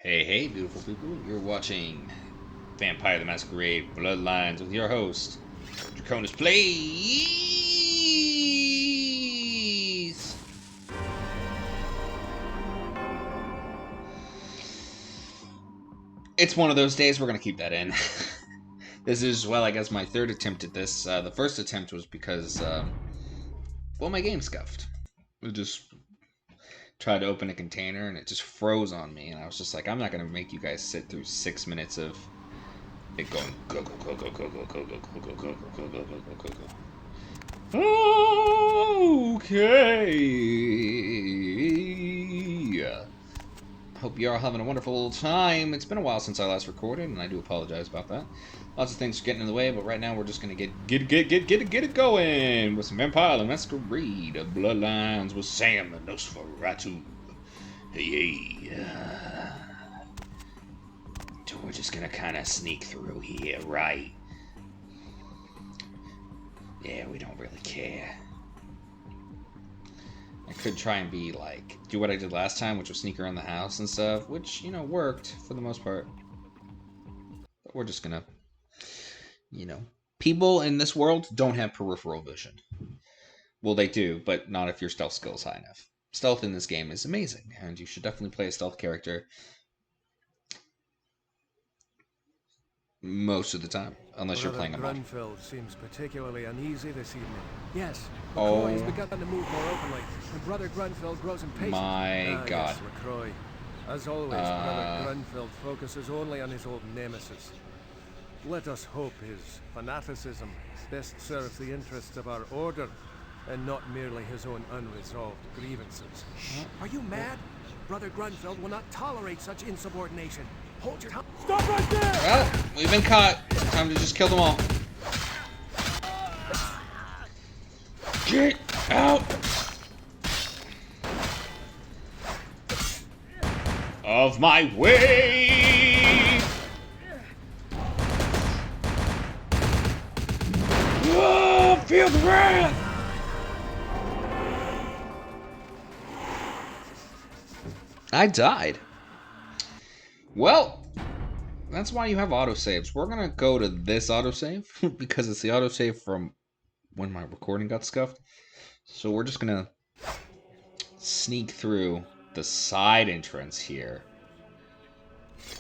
Hey, hey, beautiful people. You're watching Vampire the Masquerade Bloodlines with your host, Draconis Plays! It's one of those days, we're going to keep that in. This is, well, I guess my third attempt at this. The first attempt was because, well, my game scuffed. It just tried to open a container and it just froze on me. And I was just like, I'm not going to make you guys sit through 6 minutes of it going go go go go go go go go go go go go go go go go go. Okay. Hope you're all having a wonderful time. It's been a while since I last recorded, and I do apologize about that. Lots of things are getting in the way, but right now we're just gonna get it going with some Vampire the Masquerade Bloodlines with Sam and Nosferatu. Hey. We're just gonna kind of sneak through here, right? Yeah, we don't really care. I could try and be like, do what I did last time, which was sneak around the house and stuff, which, you know, worked for the most part. But we're just gonna, you know, people in this world don't have peripheral vision. Well, they do, but not if your stealth skill is high enough. Stealth in this game is amazing, and you should definitely play a stealth character most of the time, unless you're playing a mod. Grunfeld seems particularly uneasy this evening. Yes, LaCroix has begun to move more openly, and Brother Grunfeld grows impatient. My God. Yes, LaCroix. As always, Brother Grunfeld focuses only on his old nemesis. Let us hope his fanaticism best serves the interests of our order, and not merely his own unresolved grievances. Are you mad? Brother Grunfeld will not tolerate such insubordination. Hold your tongue. Stop right there! Well, we've been caught. Time to just kill them all. Get out of my way! Oh, feel the wrath! I died. Well, that's why you have autosaves. We're going to go to this autosave because it's the autosave from when my recording got scuffed. So we're just going to sneak through the side entrance here.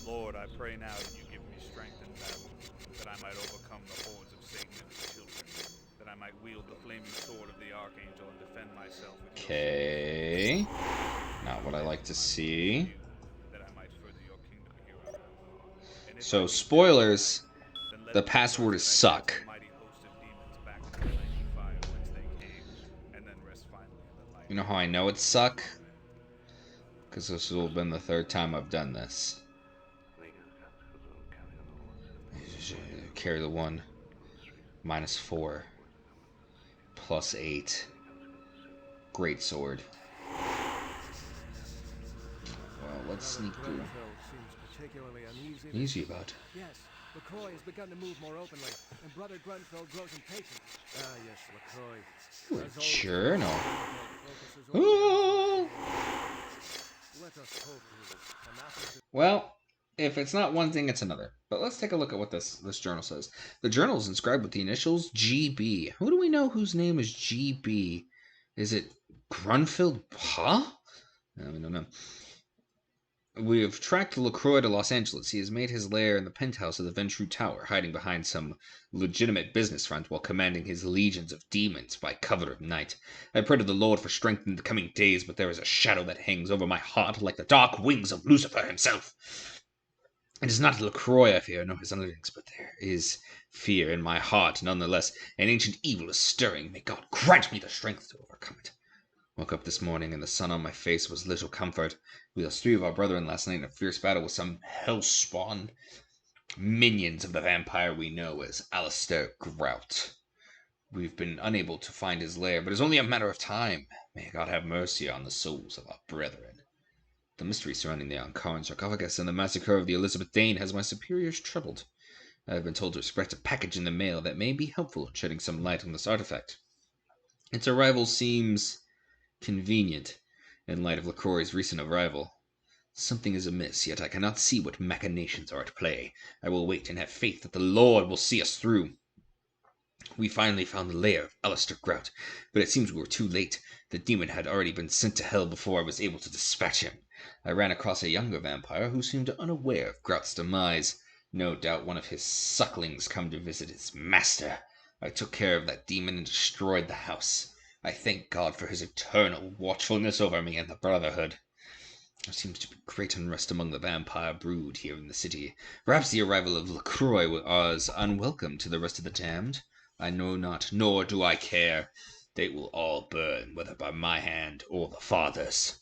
Lord, I pray now that you give me strength in battle, that I might overcome the hordes of Satan and his children, that I might wield the flaming sword of the Archangel and defend myself. Okay. Not what I like to see. So, spoilers, the password is suck. You know how I know it's suck? Because this will have been the third time I've done this. Carry the 1. -4. +8. Great sword. Well, let's sneak through. Easy about. Yes, LaCroix has begun to move more openly, and Brother Grunfeld grows impatient. Ah, yes, LaCroix. Ooh, journal. Well, if it's not one thing, it's another. But let's take a look at what this journal says. The journal is inscribed with the initials GB. Who do we know whose name is GB? Is it Grunfeld? Huh? I don't know. We have tracked LaCroix to Los Angeles. He has made his lair in the penthouse of the Ventru Tower, hiding behind some legitimate business front while commanding his legions of demons by cover of night. I pray to the Lord for strength in the coming days, but there is a shadow that hangs over my heart like the dark wings of Lucifer himself. It is not LaCroix I fear, nor his underlings, but there is fear in my heart nonetheless. An ancient evil is stirring. May God grant me the strength to overcome it. Woke up this morning and the sun on my face was little comfort. We lost 3 of our brethren last night in a fierce battle with some hellspawn minions of the vampire we know as Alistair Grout. We've been unable to find his lair, but it's only a matter of time. May God have mercy on the souls of our brethren. The mystery surrounding the Ankara sarcophagus and the massacre of the Elizabeth Dane has my superiors troubled. I have been told to expect a package in the mail that may be helpful in shedding some light on this artifact. Its arrival seems convenient in light of LaCroix's recent arrival. Something is amiss, yet I cannot see what machinations are at play. I will wait and have faith that the Lord will see us through. We finally found the lair of Alistair Grout, but it seems we were too late. The demon had already been sent to hell before I was able to dispatch him. I ran across a younger vampire who seemed unaware of Grout's demise. No doubt one of his sucklings come to visit his master. I took care of that demon and destroyed the house. I thank God for his eternal watchfulness over me and the Brotherhood. There seems to be great unrest among the vampire brood here in the city. Perhaps the arrival of LaCroix was unwelcome to the rest of the damned. I know not, nor do I care. They will all burn, whether by my hand or the Father's.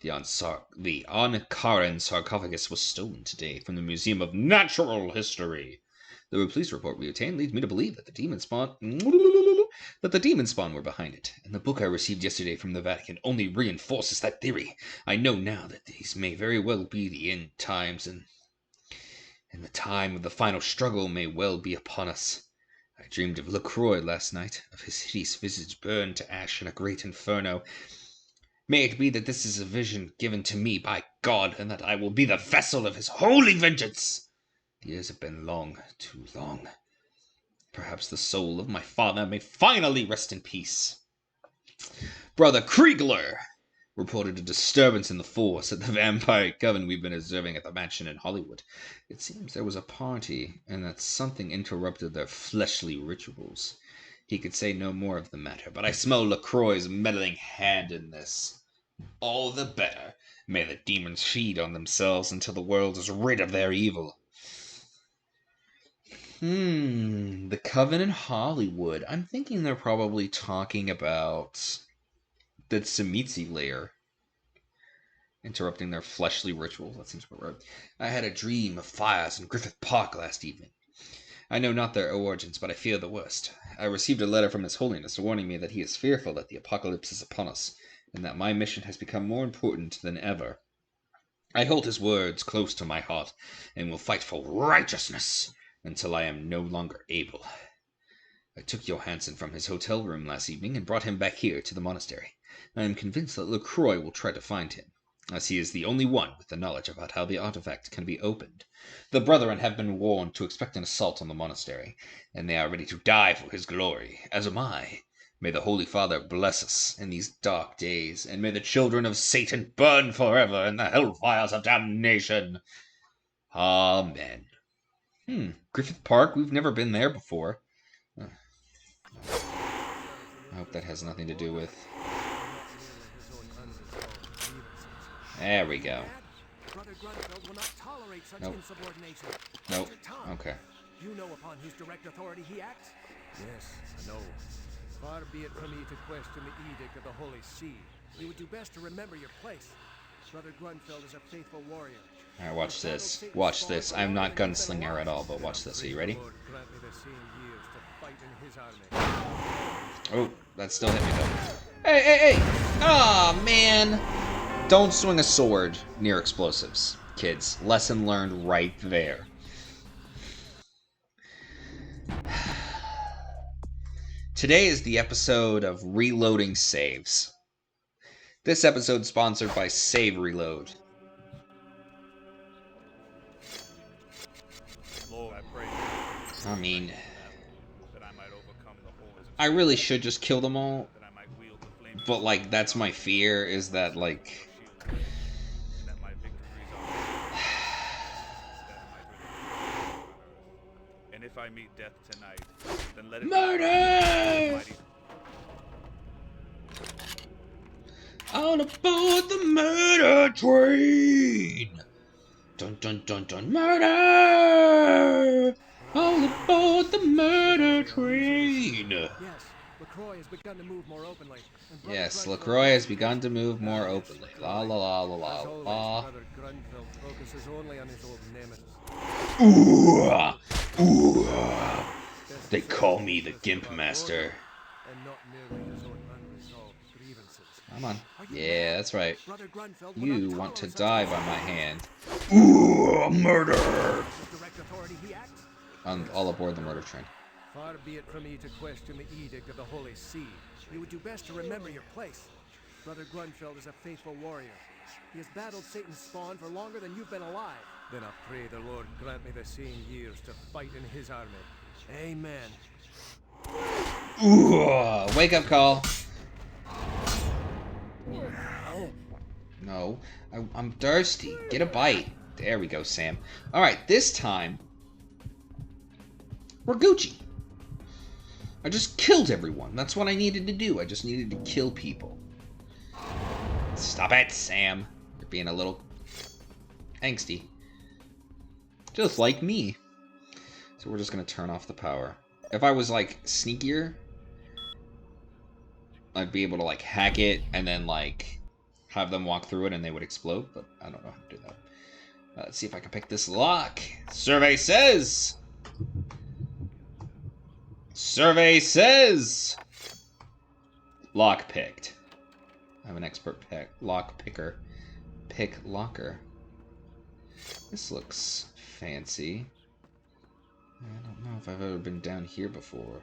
The Ankaran sarcophagus was stolen today from the Museum of Natural History. The police report we obtained leads me to believe that the demon spawn were behind it, and the book I received yesterday from the Vatican only reinforces that theory. I know now that these may very well be the end times, and the time of the final struggle may well be upon us. I dreamed of LaCroix last night, of his hideous visage burned to ash in a great inferno. May it be that this is a vision given to me by God, and that I will be the vessel of his holy vengeance. The years have been long, too long. Perhaps the soul of my father may finally rest in peace. Brother Kriegler reported a disturbance in the force at the vampire coven we've been observing at the mansion in Hollywood. It seems there was a party, and that something interrupted their fleshly rituals. He could say no more of the matter, but I smell LaCroix's meddling hand in this. All the better. May the demons feed on themselves until the world is rid of their evil. The coven in Hollywood. I'm thinking they're probably talking about the Tzimisce lair. Interrupting their fleshly rituals. That seems about right. I had a dream of fires in Griffith Park last evening. I know not their origins, but I fear the worst. I received a letter from His Holiness warning me that he is fearful that the apocalypse is upon us, and that my mission has become more important than ever. I hold his words close to my heart, and will fight for righteousness until I am no longer able. I took Johansen from his hotel room last evening and brought him back here to the monastery. I am convinced that LaCroix will try to find him, as he is the only one with the knowledge about how the artifact can be opened. The brethren have been warned to expect an assault on the monastery, and they are ready to die for his glory, as am I. May the Holy Father bless us in these dark days, and may the children of Satan burn forever in the hellfires of damnation. Amen. Griffith Park? We've never been there before. I hope that has nothing to do with... There we go. Nope. Nope. Okay. You know upon whose direct authority he acts? Yes, I know. Far be it from me to question the edict of the Holy See. You would do best to remember your place. Brother Grunfeld is a faithful warrior. Alright, watch this. Watch this. I'm not gunslinger at all, but watch this. Are you ready? Oh, that still hit me though. Hey, hey, hey! Aw, man! Don't swing a sword near explosives, kids. Lesson learned right there. Today is the episode of Reloading Saves. This episode sponsored by Save Reload. Lord, I pray I mean, that I might overcome the hordes of I really should just kill them all, that I might wield the flame but like that's my fear, is that like and that my victories are and if I meet death tonight, then let it murder! be On aboard the murder train! Dun dun dun dun, murder! All aboard the murder train! Yes, LaCroix has begun to move more openly. Yes, LaCroix has begun to move more openly. La la la la la la. Brother Grunfeld focuses only on his old nemesis. Ooh, ooh. They call me the Gimp Master. And not merely his own unresolved grievances. Come on. Yeah, that's right. Brother Grunfeld You want to die by my hand. Ooh, murder! direct authority he acts? All aboard the murder train. Far be it from me to question the edict of the Holy See. You would do best to remember your place. Brother Grunfeld is a faithful warrior, He has battled Satan's spawn for longer than you've been alive. Then I pray the Lord grant me the same years to fight in his army. Amen. Ooh, wake up call. No, I'm thirsty. Get a bite. There we go, Sam. Alright, this time, we're Gucci. I just killed everyone. That's what I needed to do. I just needed to kill people. Stop it, Sam. You're being a little angsty. Just like me. So we're just going to turn off the power. If I was, like, sneakier, I'd be able to, like, hack it and then, like, have them walk through it and they would explode, but I don't know how to do that. Let's see if I can pick this lock. Survey says! Survey says! Lock picked. I'm an expert lock picker. Pick locker. This looks fancy. I don't know if I've ever been down here before.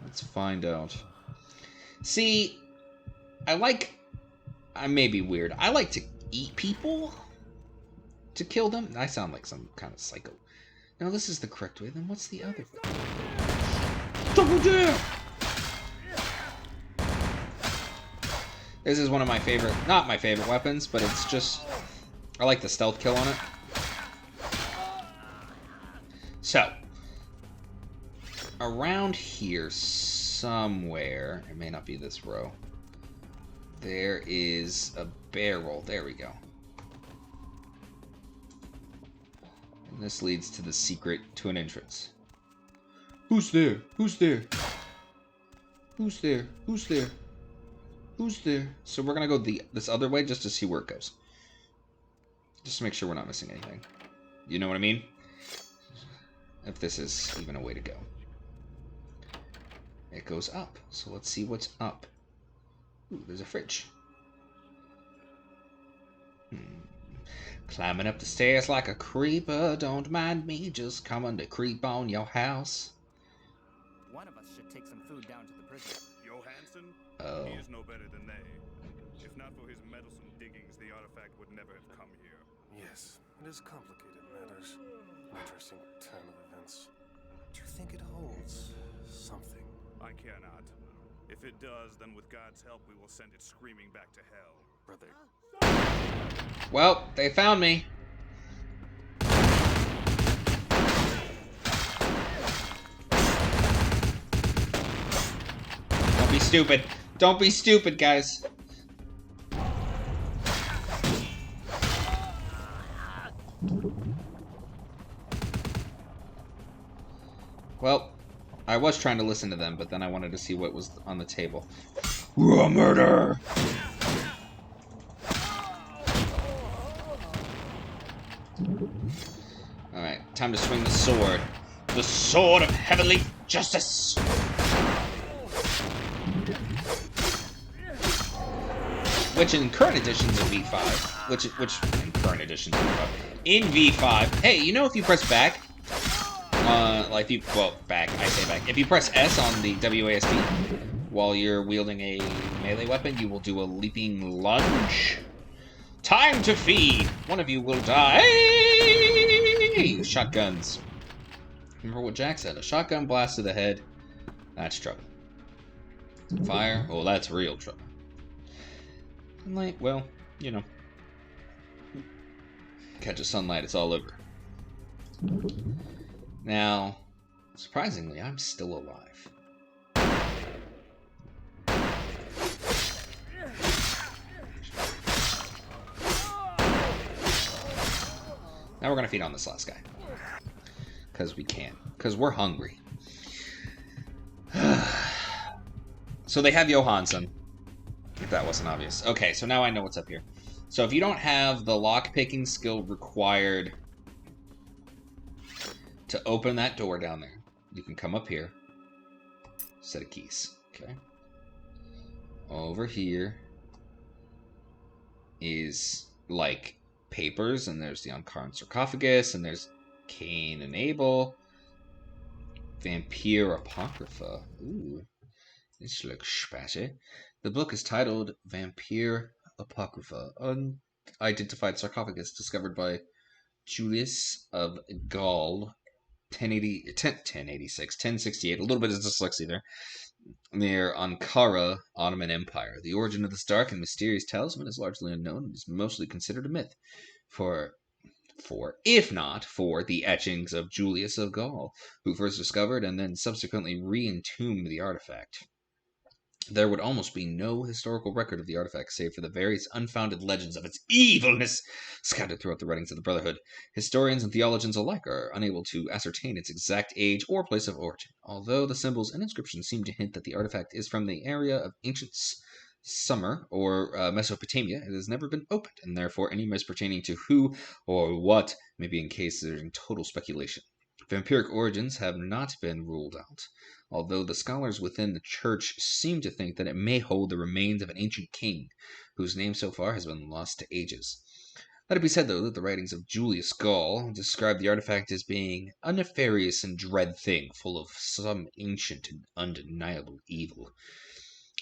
Let's find out. See, I may be weird. I like to eat people to kill them. I sound like some kind of psycho. No, this is the correct way. Then what's the other way? Double down! This is one of my favorite, not my favorite weapons, but it's just, I like the stealth kill on it. So, around here somewhere, it may not be this row, there is a barrel. There we go. And this leads to the secret to an entrance. Who's there? Who's there? Who's there? Who's there? Who's there? So we're gonna go this other way just to see where it goes. Just to make sure we're not missing anything. You know what I mean? If this is even a way to go. It goes up. So let's see what's up. Ooh, there's a fridge. Climbing up the stairs like a creeper. Don't mind me, just coming to creep on your house. One of us should take some food down to the prison. Johansson? Oh. He is no better than they. If not for his meddlesome diggings, the artifact would never have come here. Yes, it is complicated matters. An interesting turn of events. Do you think it holds something? I cannot. If it does, then with God's help, we will send it screaming back to hell. Brother. Well, they found me. Don't be stupid. Don't be stupid, guys. Well, I was trying to listen to them, but then I wanted to see what was on the table. Raw murder! Alright, time to swing the sword. The sword of heavenly justice! Which in current editions of V5, which in current editions of V5, in V5, hey, you know if you press back, like back, I say back, if you press S on the WASD while you're wielding a melee weapon, you will do a leaping lunge. Time to feed! One of you will die! Shotguns. Remember what Jack said, a shotgun blast to the head, that's trouble. Fire, oh, that's real trouble. Sunlight, well, you know. Catch a sunlight, it's all over. Now, surprisingly, I'm still alive. Now we're gonna feed on this last guy. Because we can. Because we're hungry. So they have Johansson. If that wasn't obvious. Okay, so now I know what's up here. So if you don't have the lock-picking skill required to open that door down there, you can come up here. Set of keys. Okay. Over here is, like, papers, and there's the uncarved sarcophagus, and there's Cain and Abel. Vampire Apocrypha. Ooh. This looks spicy. The book is titled Vampire Apocrypha, unidentified sarcophagus discovered by Julius of Gaul, 1068, a little bit of dyslexia there, near Ankara, Ottoman Empire. The origin of this dark and mysterious talisman is largely unknown and is mostly considered a myth, if not for the etchings of Julius of Gaul, who first discovered and then subsequently re-entombed the artifact. There would almost be no historical record of the artifact save for the various unfounded legends of its evilness scattered throughout the writings of the Brotherhood. Historians and theologians alike are unable to ascertain its exact age or place of origin, although the symbols and inscriptions seem to hint that the artifact is from the area of ancient Sumer or Mesopotamia. It has never been opened, and therefore any myths pertaining to who or what may be encased in total speculation. Vampiric origins have not been ruled out, although the scholars within the church seem to think that it may hold the remains of an ancient king, whose name so far has been lost to ages. Let it be said, though, that the writings of Julius Gaul describe the artifact as being a nefarious and dread thing, full of some ancient and undeniable evil.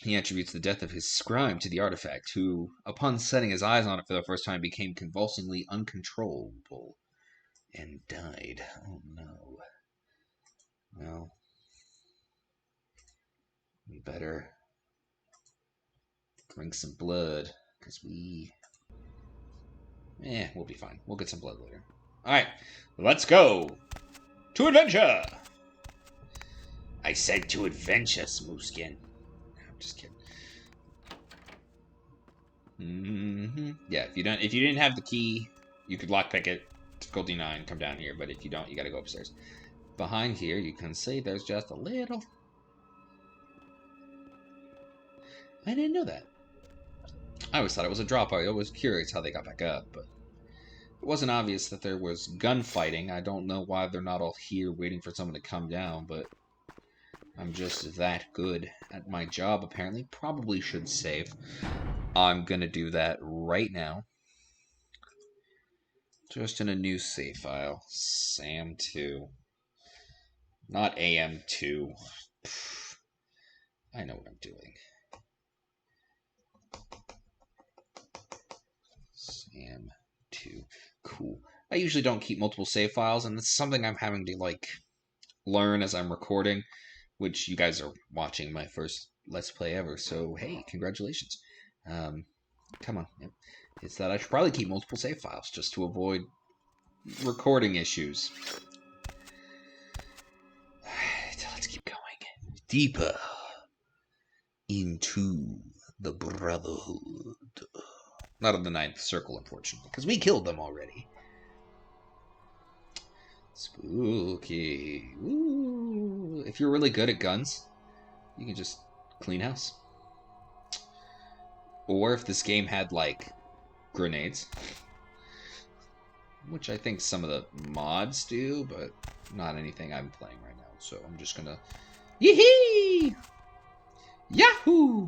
He attributes the death of his scribe to the artifact, who, upon setting his eyes on it for the first time, became convulsively uncontrollable and died. Oh no. Well, we better drink some blood, because we'll be fine. We'll get some blood later. Alright, let's go to adventure! I said to adventure, Smoothskin. I'm just kidding. Yeah, if you didn't have the key, you could lockpick it. Difficulty 9, come down here, but if you don't, you gotta go upstairs. Behind here, you can see there's just a little... I didn't know that. I always thought it was a drop. I was curious how they got back up, but it wasn't obvious that there was gunfighting. I don't know why they're not all here waiting for someone to come down, but I'm just that good at my job, apparently. Probably should save. I'm gonna do that right now. Just in a new save file. SAM2. Not AM2. I know what I'm doing. SAM2. Cool. I usually don't keep multiple save files, and it's something I'm having to, learn as I'm recording, which you guys are watching my first Let's Play ever, so hey, congratulations. Come on. It's that I should probably keep multiple save files, just to avoid recording issues. Alright, let's keep going. Deeper into the Brotherhood. Not of the Ninth Circle, unfortunately, because we killed them already. Spooky. Ooh. If you're really good at guns, you can just clean house. Or if this game had, grenades. Which I think some of the mods do, but not anything I'm playing right now. So I'm just gonna... Yee-hee! Yahoo!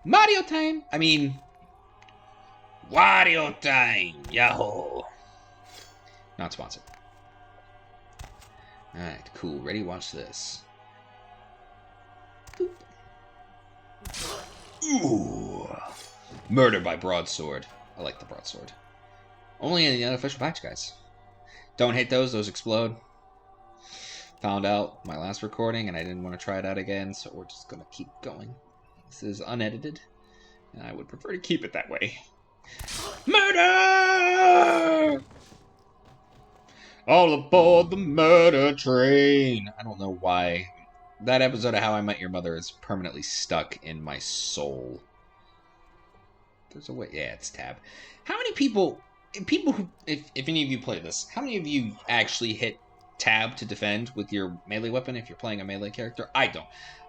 Mario time! I mean... Wario time! Yahoo! Not sponsored. Alright, cool. Ready? Watch this. Boop. Ooh! Murder by broadsword. I like the broadsword. Only in the unofficial patch, guys. Don't hit those explode. Found out my last recording and I didn't want to try it out again, so we're just gonna keep going. This is unedited, and I would prefer to keep it that way. Murder! All aboard the murder train! I don't know why. That episode of How I Met Your Mother is permanently stuck in my soul. There's a way. Yeah, it's tab. How many people who, if any of you play this, how many of you actually hit tab to defend with your melee weapon if you're playing a melee character? I don't.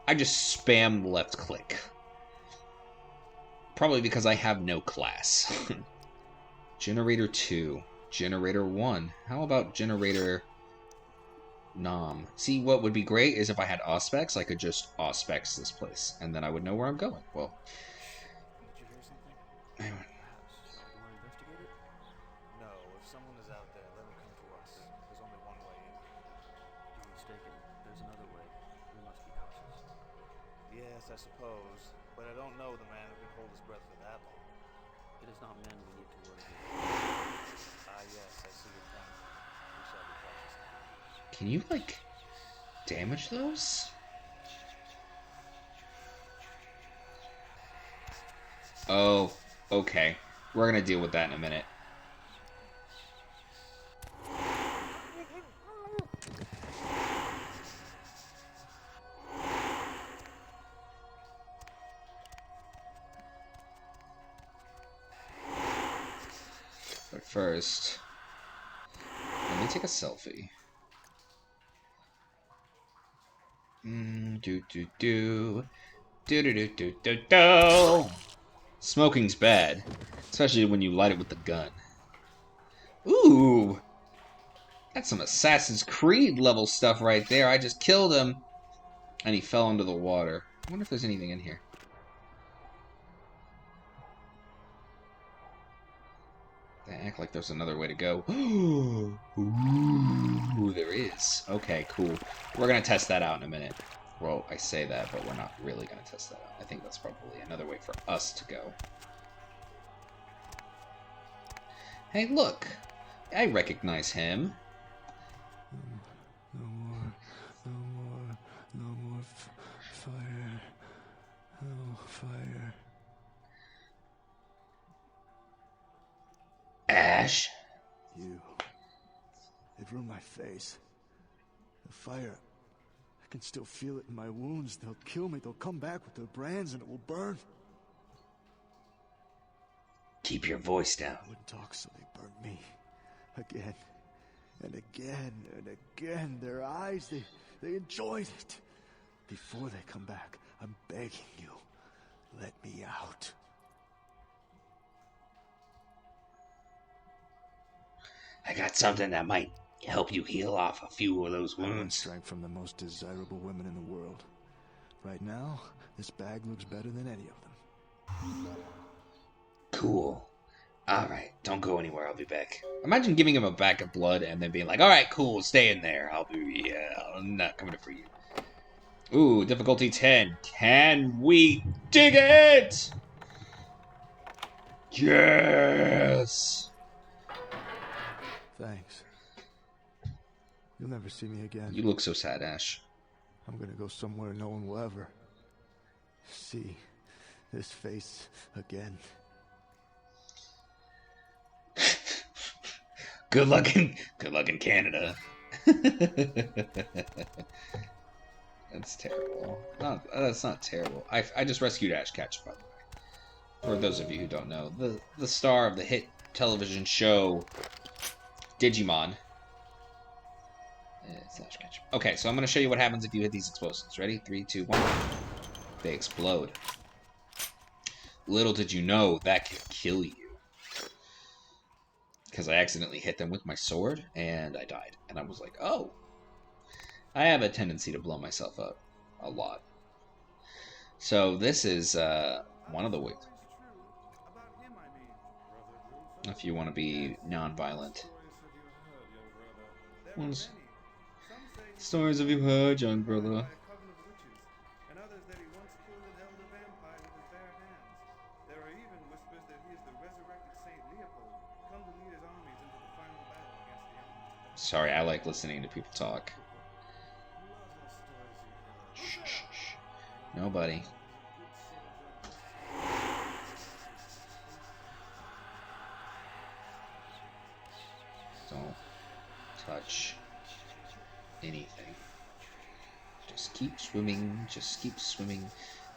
I just spam left click. Probably because I have no class. Generator 2. Generator 1. How about Generator Nom? See, what would be great is if I had Auspex, I could just Auspex this place, and then I would know where I'm going. Well, Did you hear something? anyway. Perhaps you want to investigate it? No, if someone is out there, let them come to us. There's only one way in. You're mistaken. There's another way. We must be cautious. Yes, yes, I suppose. But I don't know the man who can hold his breath for that long. It is not men we need to worry about. Ah, yes, I see your point. We shall be cautious. Can you, like, damage those? Oh, okay. We're gonna deal with that in a minute. But first, let me take a selfie. Do do do. Do do do do do do. Smoking's bad, especially when you light it with the gun. Ooh! That's some Assassin's Creed level stuff right there. I just killed him, and he fell into the water. I wonder if there's anything in here. They act like there's another way to go. Ooh, there is. Okay, cool. We're gonna test that out in a minute. Well, I say that, but we're not really gonna test that out. I think that's probably another way for us to go. Hey, look! I recognize him. No more fire. No fire. Ash? They've ruined my face. The fire, I can still feel it in my wounds. They'll kill me. They'll come back with their brands and it will burn. Keep your voice down. I wouldn't talk, so they burned me. Again and again and again. Their eyes, they enjoyed it. Before they come back, I'm begging you, let me out. I got something that might help you heal off a few of those I want wounds. strength from the most desirable women in the world. Right now, this bag looks better than any of them. Cool. Alright, don't go anywhere, I'll be back. Imagine giving him a bag of blood and then being like, alright, cool, stay in there. I'm not coming for you. Ooh, difficulty 10. Can we dig it? Yes! Thanks. You'll never see me again. You look so sad, Ash. I'm gonna go somewhere no one will ever see this face again. Good luck in Canada. That's terrible. That's not terrible. I just rescued Ash Ketchum, by the way. For those of you who don't know, the star of the hit television show Digimon. It's Ash Ketchum. Okay, so I'm going to show you what happens if you hit these explosives. Ready? 3, 2, 1. They explode. Little did you know that could kill you. Because I accidentally hit them with my sword, and I died. And I was like, oh. I have a tendency to blow myself up. A lot. So this is one of the ways. If you want to be non-violent. Stories have you heard, young brother? Sorry, I like listening to people talk. Shh, shh, shh. Nobody. Don't touch anything. Just keep swimming, just keep swimming,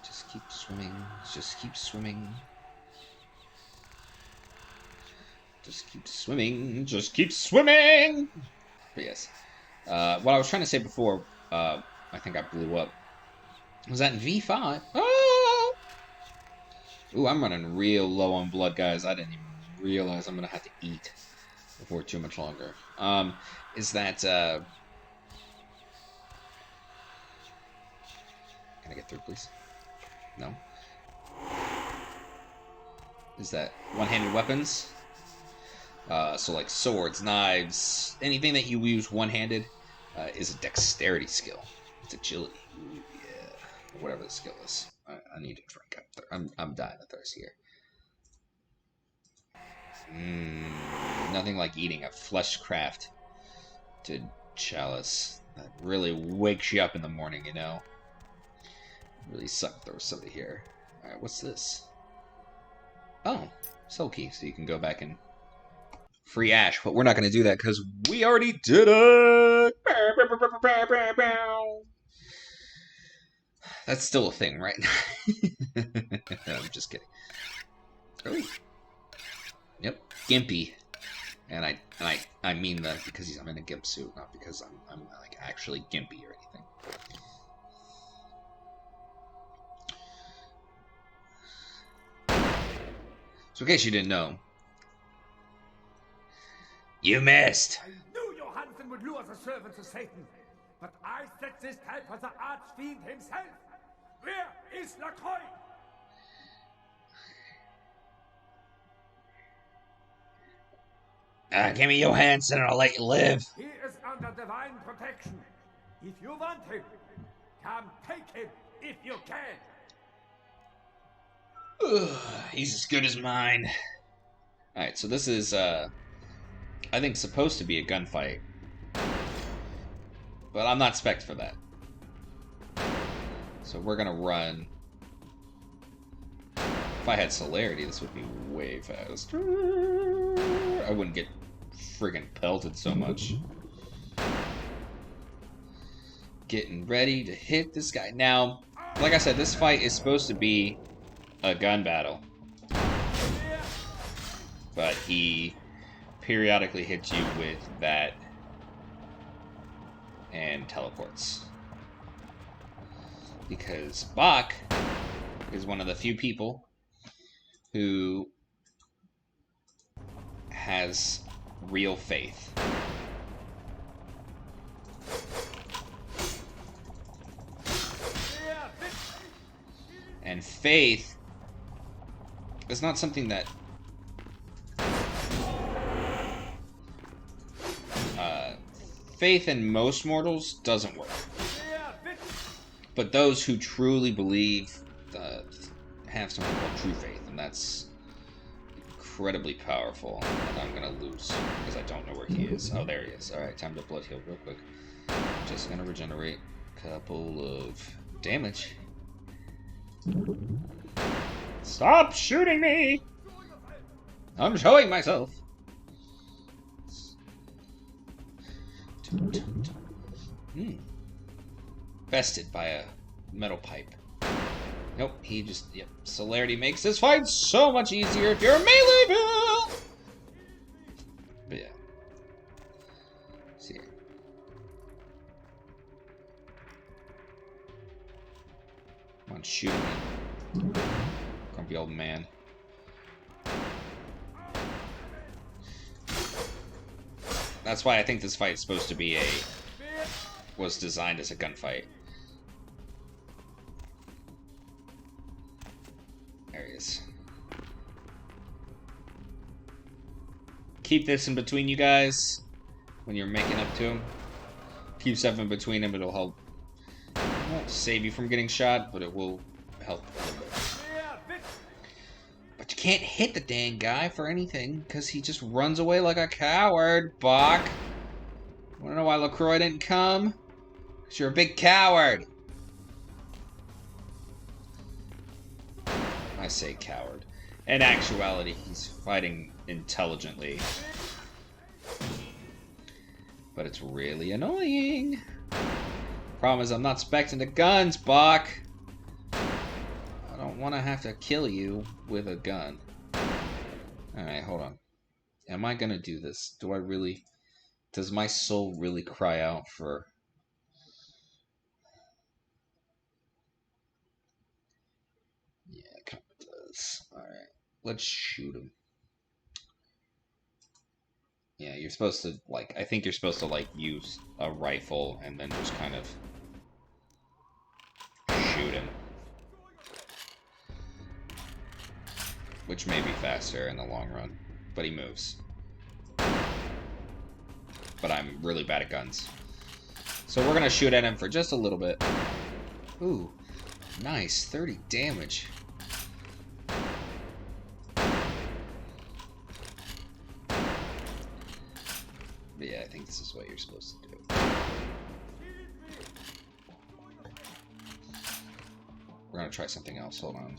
just keep swimming, just keep swimming. Just keep swimming, just keep swimming! But yes. What I was trying to say before, I think I blew up, was that in V5? Oh! Ooh, I'm running real low on blood, guys. I didn't even realize I'm going to have to eat before too much longer. Is that, can I get through, please? No? Is that one-handed weapons? So like swords, knives, anything that you use one-handed is a dexterity skill. It's agility. Ooh, yeah. Whatever the skill is. I need to drink. I'm dying of thirst here. Nothing like eating a flesh craft to chalice. That really wakes you up in the morning, you know? Really suck if there was somebody here. Alright, what's this? Oh, soul key, so you can go back and free Ash, but we're not going to do that because we already did it! That's still a thing, right? I'm just kidding. Oh. Yep, Gimpy. And I mean that because I'm in a gimp suit, not because I'm like actually gimpy or anything. So in case you didn't know, you missed. I knew Johansen would lure the servants of Satan, but I set this time for the archfiend himself. Where is Lacroix? Give me Johansen and I'll let you live. He is under divine protection. If you want him, come take him if you can. He's as good as mine. Alright, so this is, I think supposed to be a gunfight. But I'm not spec'd for that. So we're gonna run. If I had celerity, this would be way faster. I wouldn't get friggin' pelted so much. Getting ready to hit this guy. Now, like I said, this fight is supposed to be a gun battle. But he periodically hits you with that and teleports. Because Bach is one of the few people who has real faith. And faith is not something that faith in most mortals doesn't work. But those who truly believe have something called true faith, and that's incredibly powerful. And I'm gonna lose because I don't know where he is. Oh, there he is. Alright, time to blood heal real quick. Just gonna regenerate a couple of damage. Stop shooting me! I'm showing myself. Bested by a metal pipe. Nope, he just, yep. Celerity makes this fight so much easier if you're a melee build! But yeah. See here. Come on, shoot me. Grumpy old man. That's why I think this fight is supposed to be was designed as a gunfight. There he is. Keep this in between you guys when you're making up to him. Keep stuff in between them, it'll help. It won't save you from getting shot, but it will help a little bit. But you can't hit the dang guy for anything, because he just runs away like a coward, Bach. Wanna know why LaCroix didn't come? Because you're a big coward. I say coward. In actuality, he's fighting intelligently. But it's really annoying. Problem is, I'm not spec'd into guns, Bach. I don't want to have to kill you with a gun. Alright, hold on. Am I gonna do this? Do I really... Does my soul really cry out for... Yeah, it kind of does. Alright, let's shoot him. Yeah, you're supposed to, like... I think you're supposed to, like, use a rifle and then just kind of... shoot him. Which may be faster in the long run. But he moves. But I'm really bad at guns. So we're gonna shoot at him for just a little bit. Ooh. Nice, 30 damage. But yeah, I think this is what you're supposed to do. We're gonna try something else. Hold on.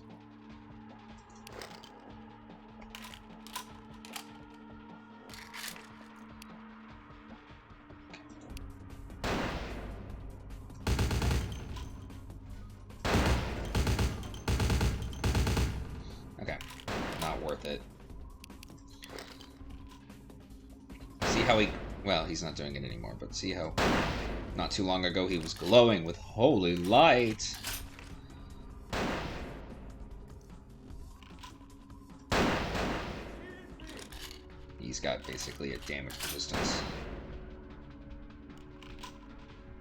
Okay, not worth it. See how he... Well, he's not doing it anymore, but see how not too long ago he was glowing with holy light. He's got basically a damage resistance.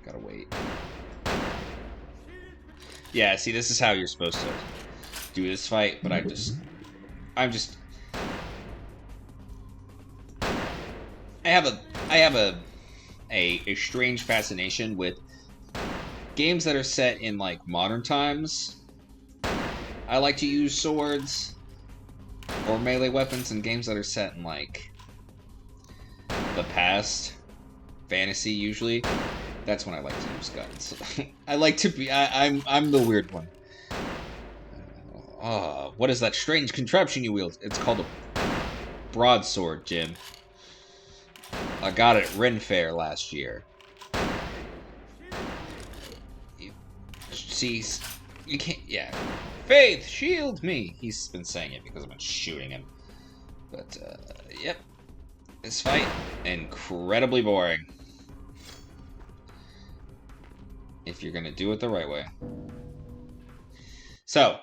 Gotta wait. Yeah, see, this is how you're supposed to do this fight, but I'm just I have a strange fascination with games that are set in like modern times. I like to use swords or melee weapons in games that are set in like the past, fantasy usually. That's when I like to use guns. I like to be I'm the weird one. What is that strange contraption you wield? It's called a broadsword, Jim. I got it at Ren Fair last year. You can't, yeah. Faith, shield me! He's been saying it because I've been shooting him. But, yep. This fight, incredibly boring. If you're gonna do it the right way. So,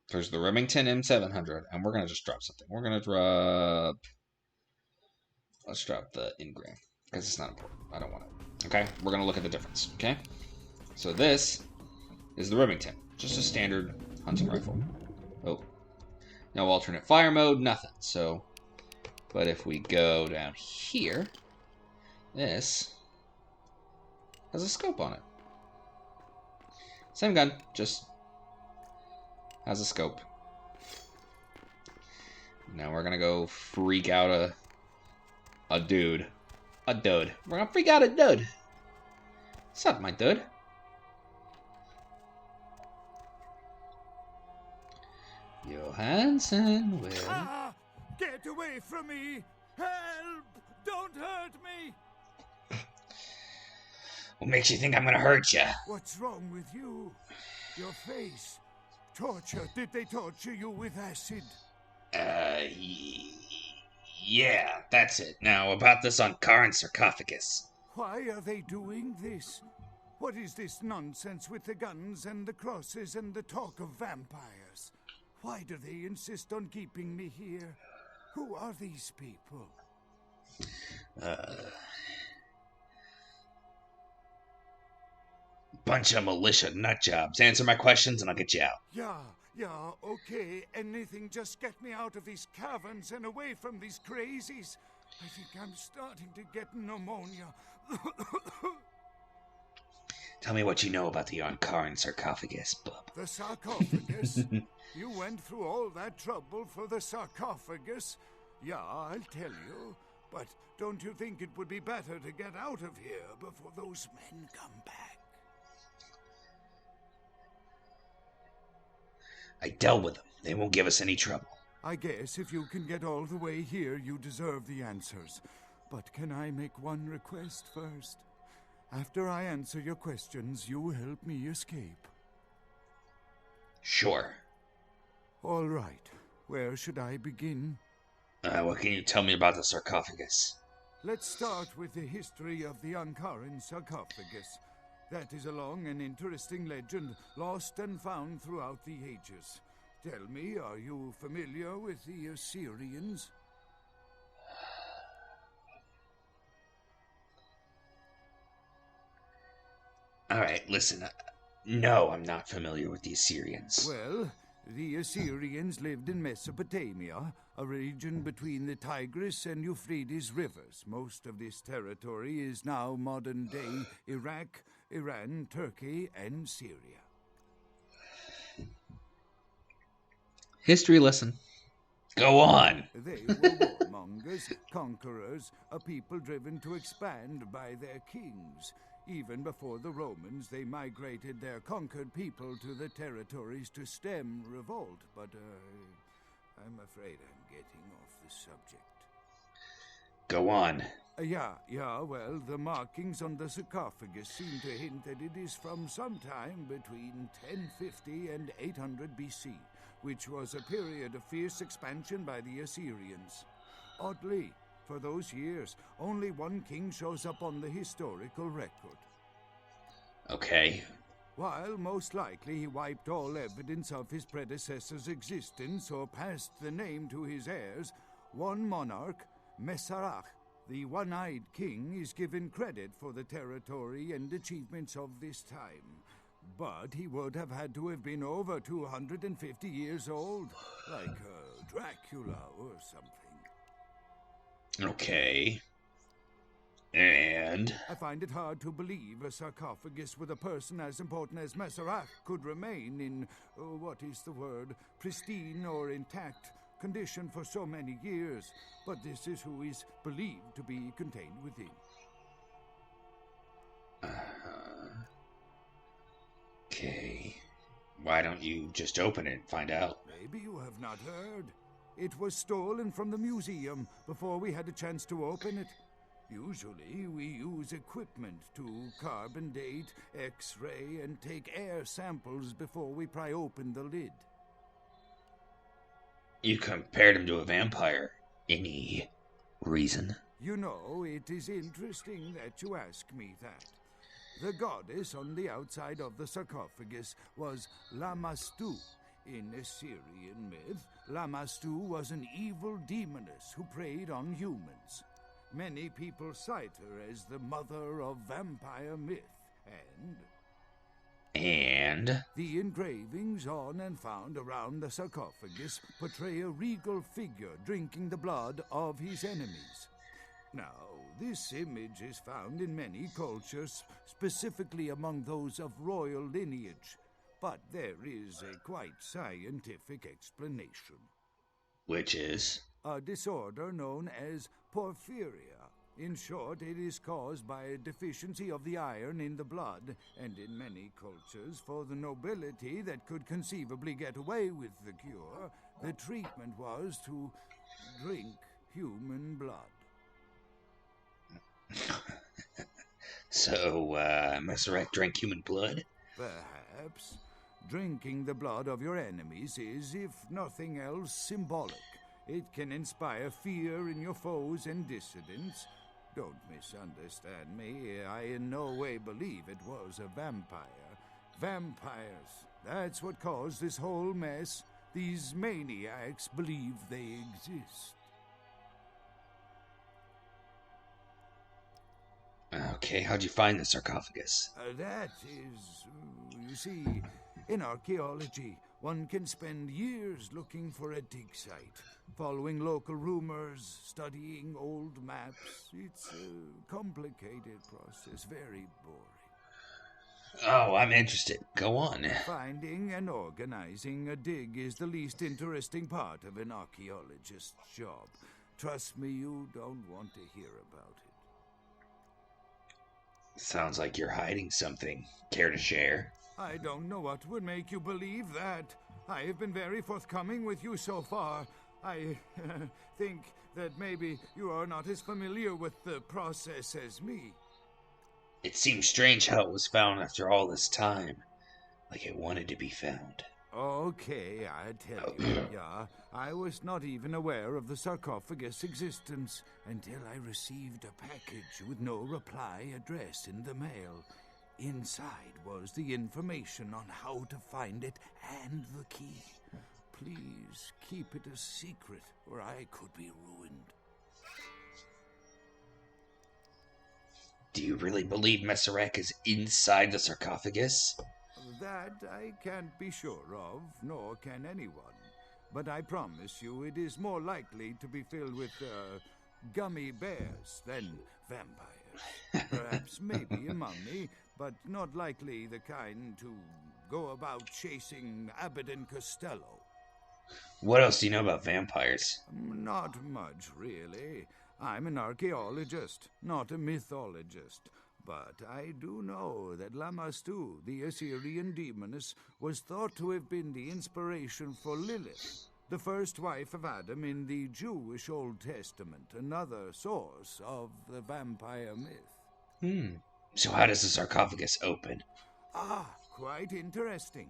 there's the Remington M700, and we're gonna just drop something. We're gonna drop... Let's drop the Ingram, because it's not important. I don't want it. Okay? We're gonna look at the difference, okay? So this is the Remington. Just a standard hunting rifle. Oh. No alternate fire mode, nothing. So, but if we go down here, this has a scope on it. Same gun, just has a scope. Now we're gonna go freak out a dude. A dude. We're gonna freak out a dude. What's up, my dude? Johansson will... Ah! Get away from me! Help! Don't hurt me! What makes you think I'm gonna hurt you? What's wrong with you? Your face. Torture. Did they torture you with acid? Yeah, that's it. Now, about this unholy sarcophagus. Why are they doing this? What is this nonsense with the guns and the crosses and the talk of vampires? Why do they insist on keeping me here? Who are these people? Bunch of militia nutjobs. Answer my questions and I'll get you out. Yeah, okay. Anything, just get me out of these caverns and away from these crazies. I think I'm starting to get pneumonia. Tell me what you know about the unholy sarcophagus, bub. The sarcophagus? You went through all that trouble for the sarcophagus? Yeah, I'll tell you. But don't you think it would be better to get out of here before those men come back? I dealt with them. They won't give us any trouble. I guess if you can get all the way here, you deserve the answers. But can I make one request first? After I answer your questions, you help me escape. Sure. All right. Where should I begin? What can you tell me about the sarcophagus? Let's start with the history of the unholy sarcophagus. That is a long and interesting legend, lost and found throughout the ages. Tell me, are you familiar with the Assyrians? Alright, listen. No, I'm not familiar with the Assyrians. Well, the Assyrians lived in Mesopotamia, a region between the Tigris and Euphrates rivers. Most of this territory is now modern-day Iraq, Iran, Turkey, and Syria. History lesson. Go on. They were warmongers, conquerors, a people driven to expand by their kings. Even before the Romans, they migrated their conquered people to the territories to stem revolt. But, I'm afraid I'm getting off the subject. Go on. Well, the markings on the sarcophagus seem to hint that it is from sometime between 1050 and 800 BC, which was a period of fierce expansion by the Assyrians. Oddly, for those years, only one king shows up on the historical record. Okay. While most likely he wiped all evidence of his predecessor's existence or passed the name to his heirs, one monarch, Mesarach, the one-eyed king, is given credit for the territory and achievements of this time. But he would have had to have been over 250 years old, like Dracula or something. Okay. And? I find it hard to believe a sarcophagus with a person as important as Mesarach could remain in, pristine or intact condition for so many years, but this is who is believed to be contained within. Okay. Why don't you just open it and find out? Maybe you have not heard. It was stolen from the museum before we had a chance to open it. Usually, we use equipment to carbon date, X-ray, and take air samples before we pry open the lid. You compared him to a vampire. Any reason? You know, it is interesting that you ask me that. The goddess on the outside of the sarcophagus was Lamastu. In Assyrian myth, Lamastu was an evil demoness who preyed on humans. Many people cite her as the mother of vampire myth, And? The engravings on and found around the sarcophagus portray a regal figure drinking the blood of his enemies. Now, this image is found in many cultures, specifically among those of royal lineage, but there is a quite scientific explanation. Which is? A disorder known as porphyria. In short, it is caused by a deficiency of the iron in the blood, and in many cultures, for the nobility that could conceivably get away with the cure, the treatment was to drink human blood. So, Mesarach drank human blood? Perhaps. Drinking the blood of your enemies is, if nothing else, symbolic. It can inspire fear in your foes and dissidents. Don't misunderstand me. I in no way believe it was a vampire. Vampires. That's what caused this whole mess. These maniacs believe they exist. Okay, how'd you find the sarcophagus? That is, you see, in archaeology, one can spend years looking for a dig site, following local rumors, studying old maps. It's a complicated process, very boring. Oh, I'm interested. Go on. Finding and organizing a dig is the least interesting part of an archaeologist's job. Trust me, you don't want to hear about it. Sounds like you're hiding something. Care to share? I don't know what would make you believe that. I have been very forthcoming with you so far. I think that maybe you are not as familiar with the process as me. It seems strange how it was found after all this time. Like it wanted to be found. Okay, I tell you, I was not even aware of the sarcophagus' existence until I received a package with no reply address in the mail. Inside was the information on how to find it and the key. Please keep it a secret, or I could be ruined. Do you really believe Mesarach is inside the sarcophagus? That I can't be sure of, nor can anyone. But I promise you it is more likely to be filled with, gummy bears than vampires. Perhaps maybe a mummy, but not likely the kind to go about chasing Abbott and Costello. What else do you know about vampires? Not much, really. I'm an archaeologist, not a mythologist. But I do know that Lamastu, the Assyrian demoness, was thought to have been the inspiration for Lilith, the first wife of Adam in the Jewish Old Testament, another source of the vampire myth. So how does the sarcophagus open? Ah, quite interesting.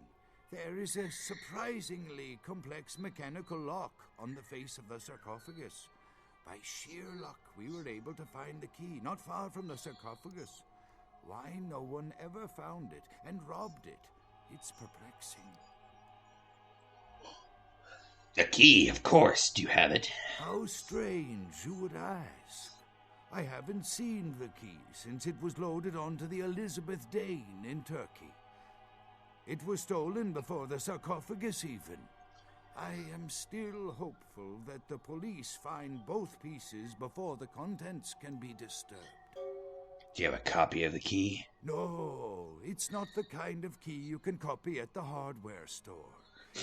There is a surprisingly complex mechanical lock on the face of the sarcophagus. By sheer luck, we were able to find the key not far from the sarcophagus. Why no one ever found it and robbed it, it's perplexing. A key, of course. Do you have it? How strange you would ask. I haven't seen the key since it was loaded onto the Elizabeth Dane in Turkey. It was stolen before the sarcophagus even. I am still hopeful that the police find both pieces before the contents can be disturbed. Do you have a copy of the key? No, it's not the kind of key you can copy at the hardware store.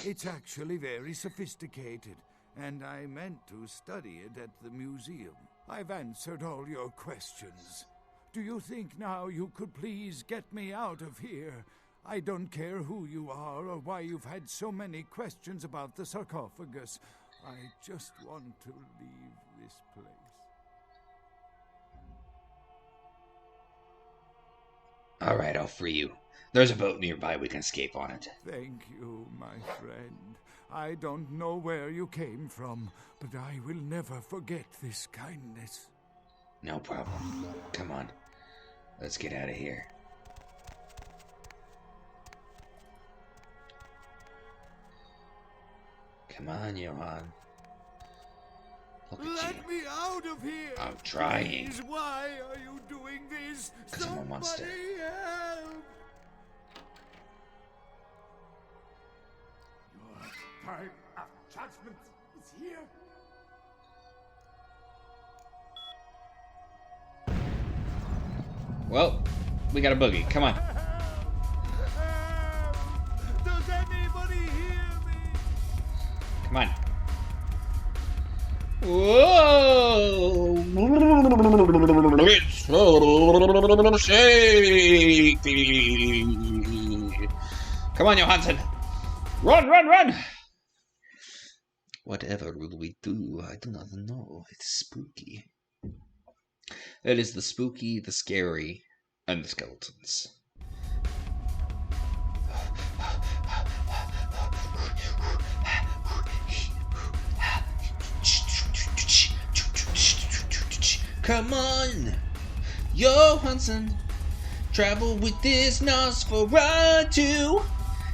It's actually very sophisticated, and I meant to study it at the museum. I've answered all your questions. Do you think now you could please get me out of here? I don't care who you are or why you've had so many questions about the sarcophagus. I just want to leave this place. All right, I'll free you. There's a boat nearby. We can escape on it. Thank you, my friend. I don't know where you came from, but I will never forget this kindness. No problem. Come on. Let's get out of here. Come on, Johan. Look at Let you. me out of here! I'm trying. Please, why are you doing this? 'Cause I'm a monster. Somebody help! Your time of judgment is here. Well, we got a boogie. Come on. Does anybody hear me? Come on. Whoa! It's so shaky. Come on, Johansson. Run, run, run! Whatever will we do? I do not know. It's spooky. It is the spooky, the scary, and the skeletons. Come on, Johansson, travel with this Nosferatu.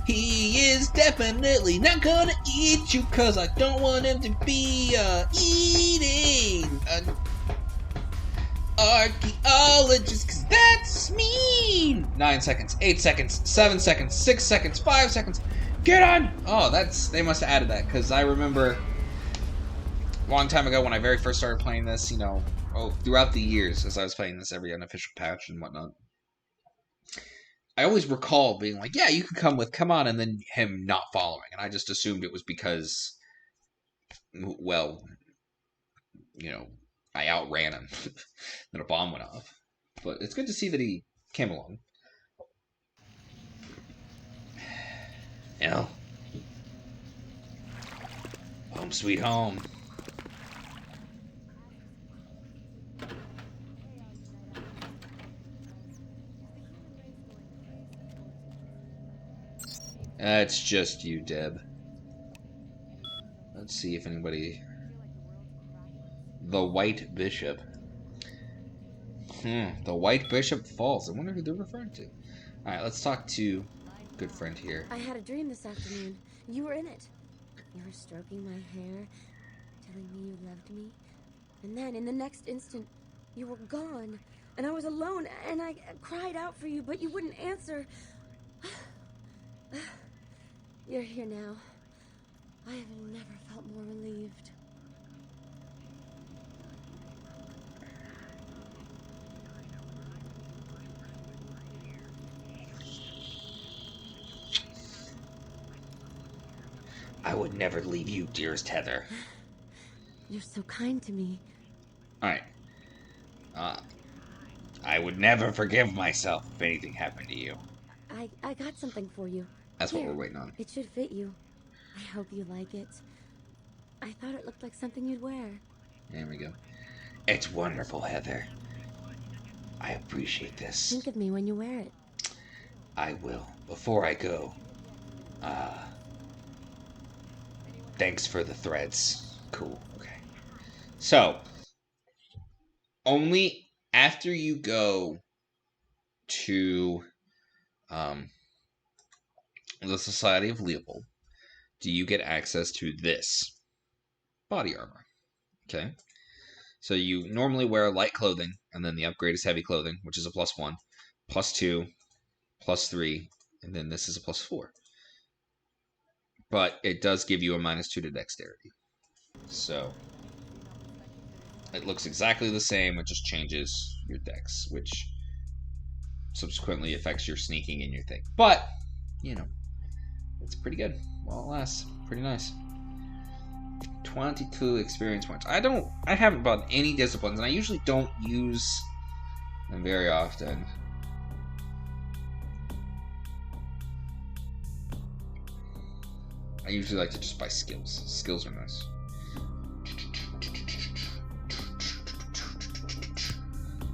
He is definitely not gonna eat you, cause I don't want him to be eating an archaeologist, cause that's mean. 9 seconds, 8 seconds, 7 seconds, 6 seconds, 5 seconds. Get on! Oh, they must have added that, because I remember a long time ago when I very first started playing this, you know, throughout the years as I was playing this, every unofficial patch and whatnot, I always recall being like, yeah, you can come on, and then him not following. And I just assumed it was because, well, you know, I outran him. Then a bomb went off. But it's good to see that he came along. You know? Home sweet home. It's just you, Deb. Let's see if anybody... The White Bishop. The White Bishop Falls. I wonder who they're referring to. Alright, let's talk to good friend here. I had a dream this afternoon. You were in it. You were stroking my hair, telling me you loved me. And then, in the next instant, you were gone. And I was alone, and I cried out for you, but you wouldn't answer. You're here now. I have never felt more relieved. I would never leave you, dearest Heather. You're so kind to me. Alright. I would never forgive myself if anything happened to you. I got something for you. That's Here, what we're waiting on. It should fit you. I hope you like it. I thought it looked like something you'd wear. There we go. It's wonderful, Heather. I appreciate this. Think of me when you wear it. I will. Before I go, thanks for the threads. Cool. Okay. So, only after you go to the Society of Leopold do you get access to this body armor. Okay. So you normally wear light clothing, and then the upgrade is heavy clothing, which is a +1, +2, +3, and then this is a +4. But it does give you a -2 to dexterity. So it looks exactly the same, it just changes your dex, which subsequently affects your sneaking and your thing. But, you know, it's pretty good. Well, it lasts. Pretty nice. 22 experience points. I haven't bought any disciplines, and I usually don't use them very often. I usually like to just buy skills. Skills are nice.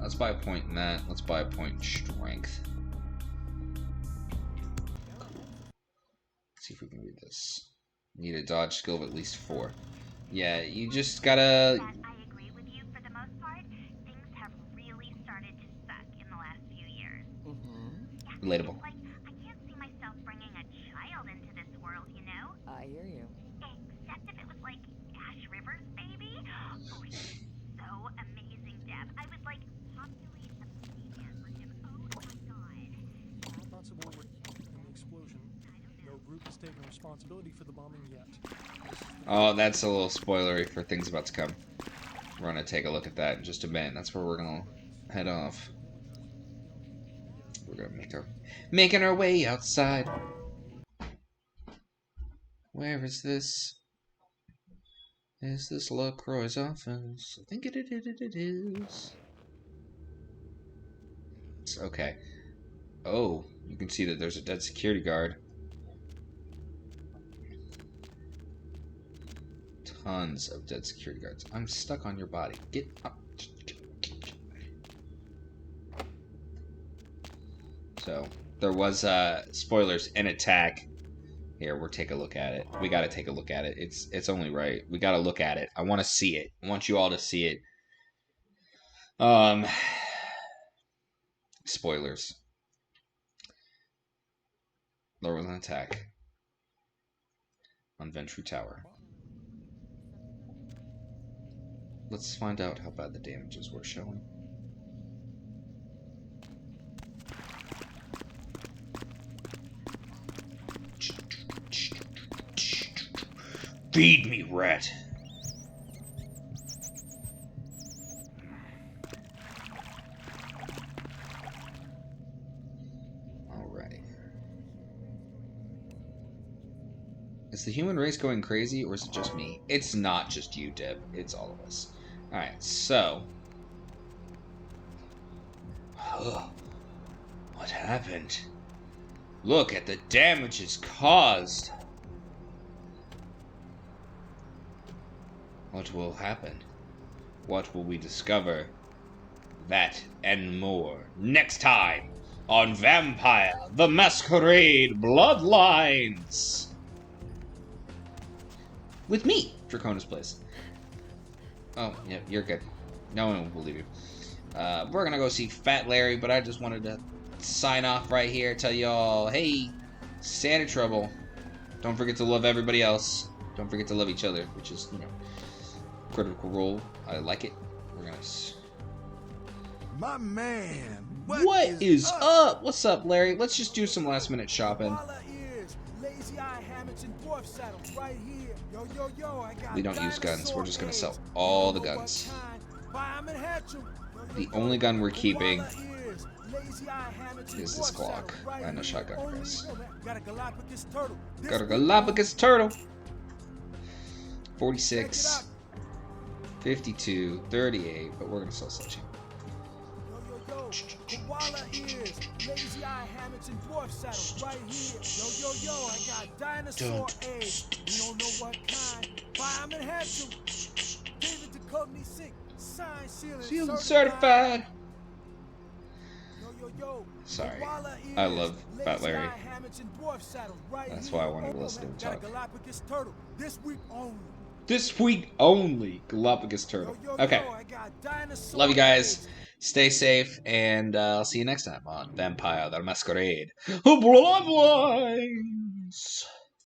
Let's buy a point in that. Let's buy a point in strength. Cool. Let's see if we can read this. Need a dodge skill of at least 4. Yeah, you just gotta... I agree with you for the most part. Things have really started to suck in the last few years. Yeah, Relatable. like, I can't see myself bringing a child into this world, you know? I hear you. Except if it was like Ash River's baby. Oh, he's so amazing, Deb. I would like populate a minivan for him. Oh my god. Responsible for the explosion. No group has taken responsibility for the bombing yet. Oh, that's a little spoilery for things about to come. We're gonna take a look at that in just a minute. That's where we're gonna head off. We're gonna making our way outside. Where is this? Is this LaCroix's office? I think it is. It's okay. Oh, you can see that there's a dead security guard. Tons of dead security guards. I'm stuck on your body. Get up. So, there was, spoilers, an attack. Here, we'll take a look at it. We gotta take a look at it. It's only right. We gotta look at it. I want to see it. I want you all to see it. Spoilers. There was an attack on Ventru Tower. Let's find out how bad the damages were showing. Feed me, rat. Alrighty. Is the human race going crazy, or is it just me? It's not just you, Deb. It's all of us. Alright, so... What happened? Look at the damages caused. What will happen? What will we discover? That and more next time on Vampire the Masquerade Bloodlines! With me, Draconis Place. Oh, yeah, you're good. No one will believe you. We're gonna go see Fat Larry, but I just wanted to sign off right here, tell y'all, hey, stay out of trouble. Don't forget to love everybody else. Don't forget to love each other, which is, you know, Critical Role. I like it. We're gonna... My man, What is up? What's up, Larry? Let's just do some last minute shopping. We don't use guns. We're just gonna sell all the guns. The only gun we're keeping is this Glock and a shotgun press. Got a Galapagos turtle. 46, 52, 38, but we're going to still switch him. Koala ears, lazy eye hammocks and dwarf saddles right here. Yo, I got dinosaur eggs. You don't know what kind. Fireman Hatchel. David Duchovny sick. Signed, sealed, certified. Yo. Sorry, I love Fat Larry. That's why I wanted to listen to him talk. Galapagos turtle. This week only, Galapagos turtle. Okay. Love you guys. Stay safe, and I'll see you next time on Vampire the Masquerade. Bloodlines!